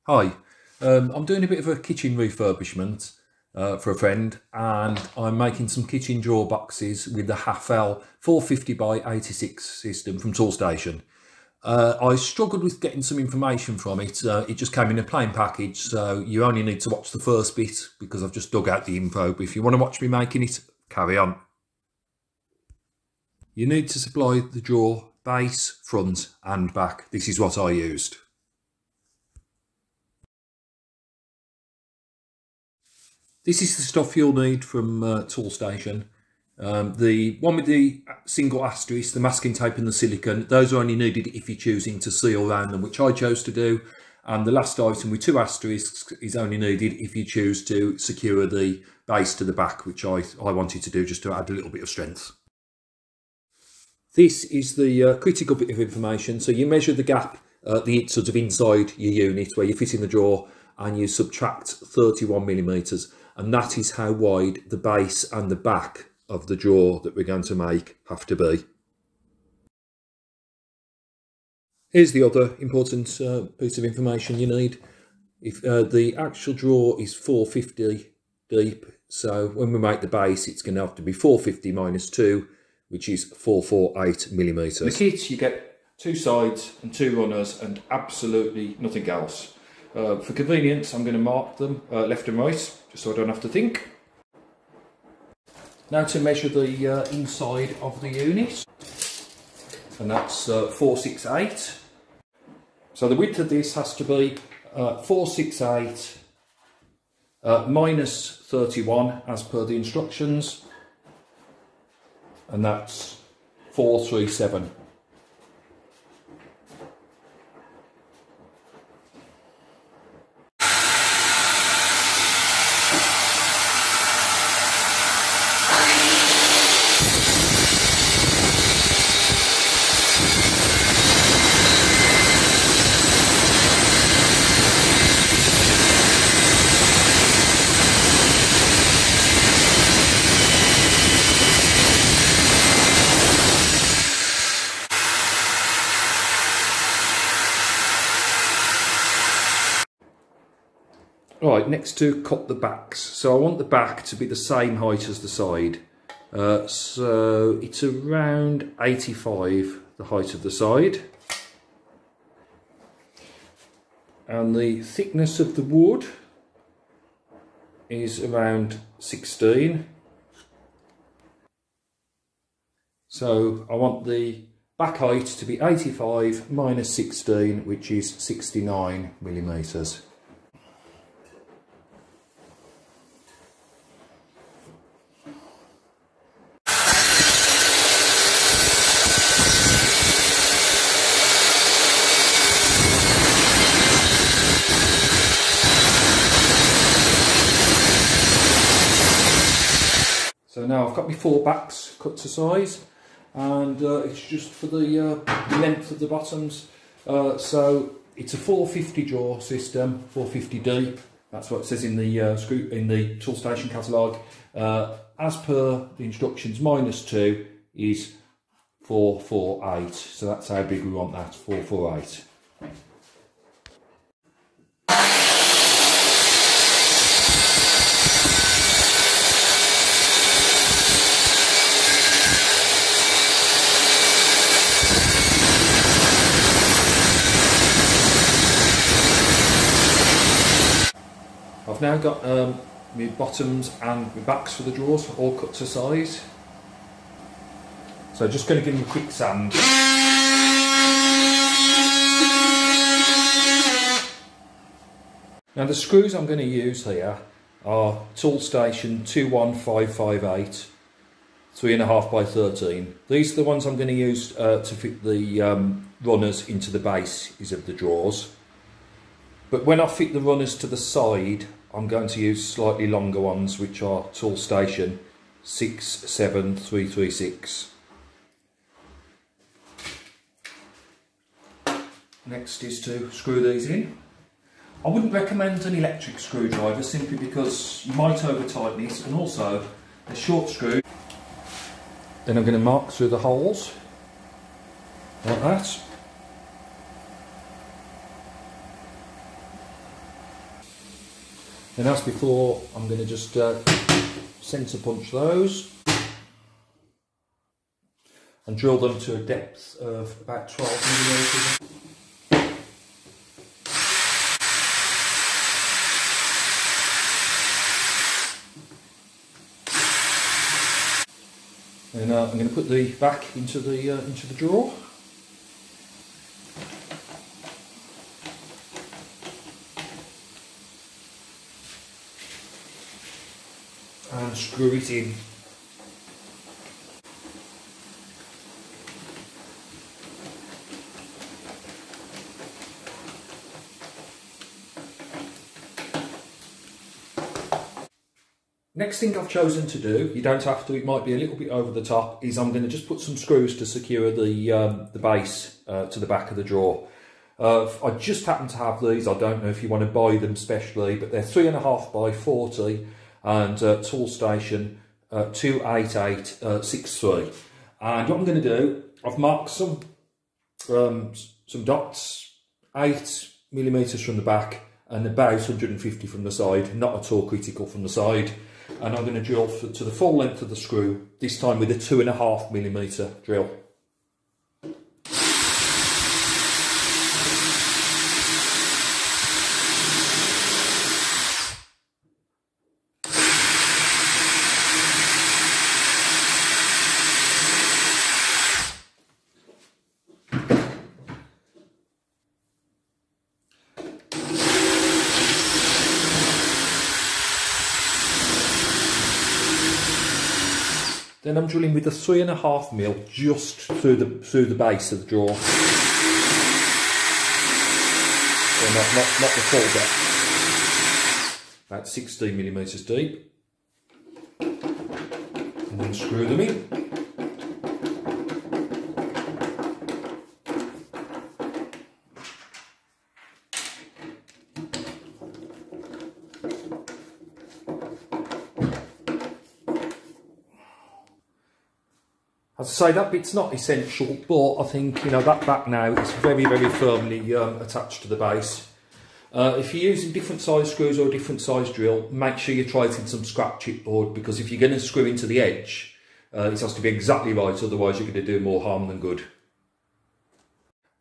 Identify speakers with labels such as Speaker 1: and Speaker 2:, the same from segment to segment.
Speaker 1: Hi, I'm doing a bit of a kitchen refurbishment for a friend, and I'm making some kitchen drawer boxes with the Hafele 450 by 86 system from Toolstation. I struggled with getting some information from it. It just came in a plain package, so you only need to watch the first bit because I've just dug out the info. But if you want to watch me making it, carry on. You need to supply the drawer base, front and back. This is what I used. This is the stuff you'll need from Toolstation. The one with the single asterisk, the masking tape and the silicone, those are only needed if you're choosing to seal around them, which I chose to do. And the last item with 2 asterisks is only needed if you choose to secure the base to the back, which I wanted to do just to add a little bit of strength. This is the critical bit of information. So you measure the gap the sort of inside your unit where you fit in the drawer, and you subtract 31 millimeters, and that is how wide the base and the back of the drawer that we're going to make have to be. Here's the other important piece of information you need. If the actual drawer is 450 deep, so when we make the base it's going to have to be 450 minus 2, which is 448 millimeters. In the kit you get 2 sides and 2 runners and absolutely nothing else. For convenience, I'm going to mark them left and right, just so I don't have to think. Now to measure the inside of the unit, and that's 468. So the width of this has to be 468 minus 31 as per the instructions, and that's 437. Right, next to cut the backs. So I want the back to be the same height as the side. So it's around 85, the height of the side. And the thickness of the wood is around 16. So I want the back height to be 85 minus 16, which is 69 millimeters. So now I've got my 4 backs cut to size, and it's just for the length of the bottoms. So it's a 450 drawer system, 450 deep. That's what it says in the Toolstation catalogue. As per the instructions, minus 2 is 448. So that's how big we want that, 448. I've now got my bottoms and my backs for the drawers all cut to size. So just going to give them a quick sand. Now the screws I'm going to use here are Toolstation 21558 3.5 by 13. These are the ones I'm going to use to fit the runners into the bases of the drawers. But when I fit the runners to the side, I'm going to use slightly longer ones, which are Toolstation 67336. Next is to screw these in. I wouldn't recommend an electric screwdriver simply because you might over tighten it, and also a short screw. Then I'm going to mark through the holes like that. And as before, I'm going to just centre punch those and drill them to a depth of about 12 millimetres. And I'm going to put the back into the drawer. And screw it in. Next thing I've chosen to do, you don't have to, it might be a little bit over the top, is I'm going to just put some screws to secure the base to the back of the drawer. I just happen to have these. I don't know if you want to buy them specially, but they're 3.5 by 40 and Toolstation 28863. And what I'm going to do, I've marked some dots, 8 millimetres from the back and about 150 from the side, not at all critical from the side. And I'm going to drill to the full length of the screw, this time with a 2.5 millimetre drill. Then I'm drilling with a 3.5 mil just through the base of the drawer. So not the full depth. About 16 millimetres deep. And then screw them in. As I say, that bit's not essential, but I think, you know, that back now is very, very firmly attached to the base. If you're using different size screws or a different size drill, make sure you try it in some scrap chipboard, because if you're going to screw into the edge, it has to be exactly right, otherwise you're going to do more harm than good.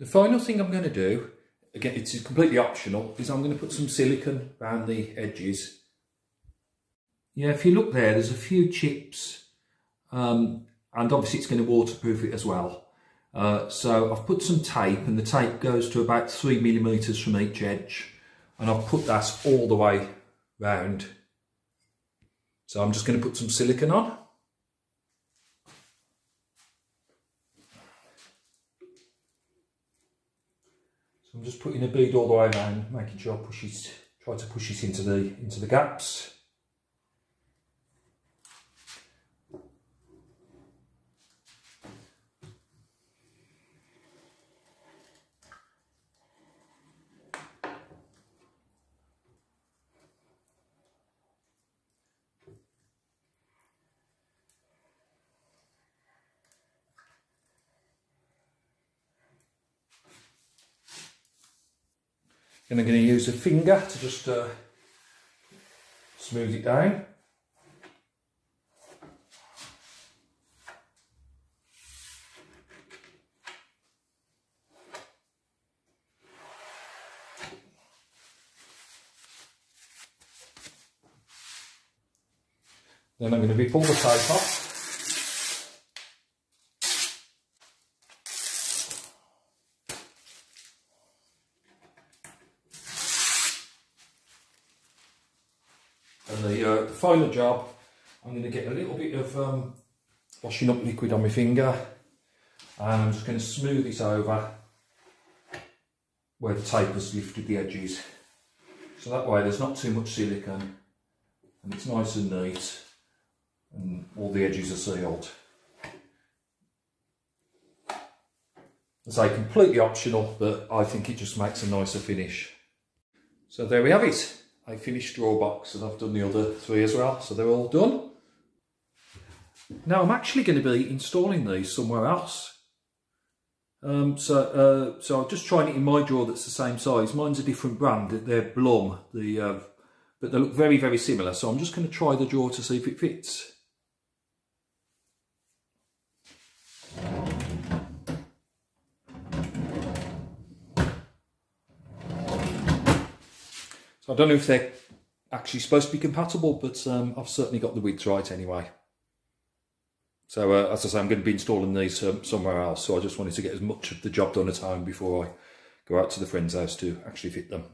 Speaker 1: The final thing I'm going to do, again, it's completely optional, is I'm going to put some silicone around the edges. Yeah, if you look there, there's a few chips. And obviously it's going to waterproof it as well. So I've put some tape, and the tape goes to about 3 millimetres from each edge, and I've put that all the way round. So I'm just going to put some silicone on. So I'm just putting a bead all the way around, making sure I try to push it into the gaps. And I'm going to use a finger to just smooth it down. Then I'm going to rip all the tape off. And the final job, I'm going to get a little bit of washing up liquid on my finger, and I'm just going to smooth it over where the tape has lifted the edges. So that way there's not too much silicone, and it's nice and neat, and all the edges are sealed. As I say, completely optional, but I think it just makes a nicer finish. So there we have it. I finished drawer box, and I've done the other 3 as well, so they're all done. Now I'm actually going to be installing these somewhere else. So I'm just trying it in my drawer that's the same size. Mine's a different brand. They're Blum, the but they look very, very similar. So I'm just going to try the drawer to see if it fits. So I don't know if they're actually supposed to be compatible, but I've certainly got the widths right anyway. So as I say, I'm going to be installing these somewhere else, so I just wanted to get as much of the job done at home before I go out to the friend's house to actually fit them.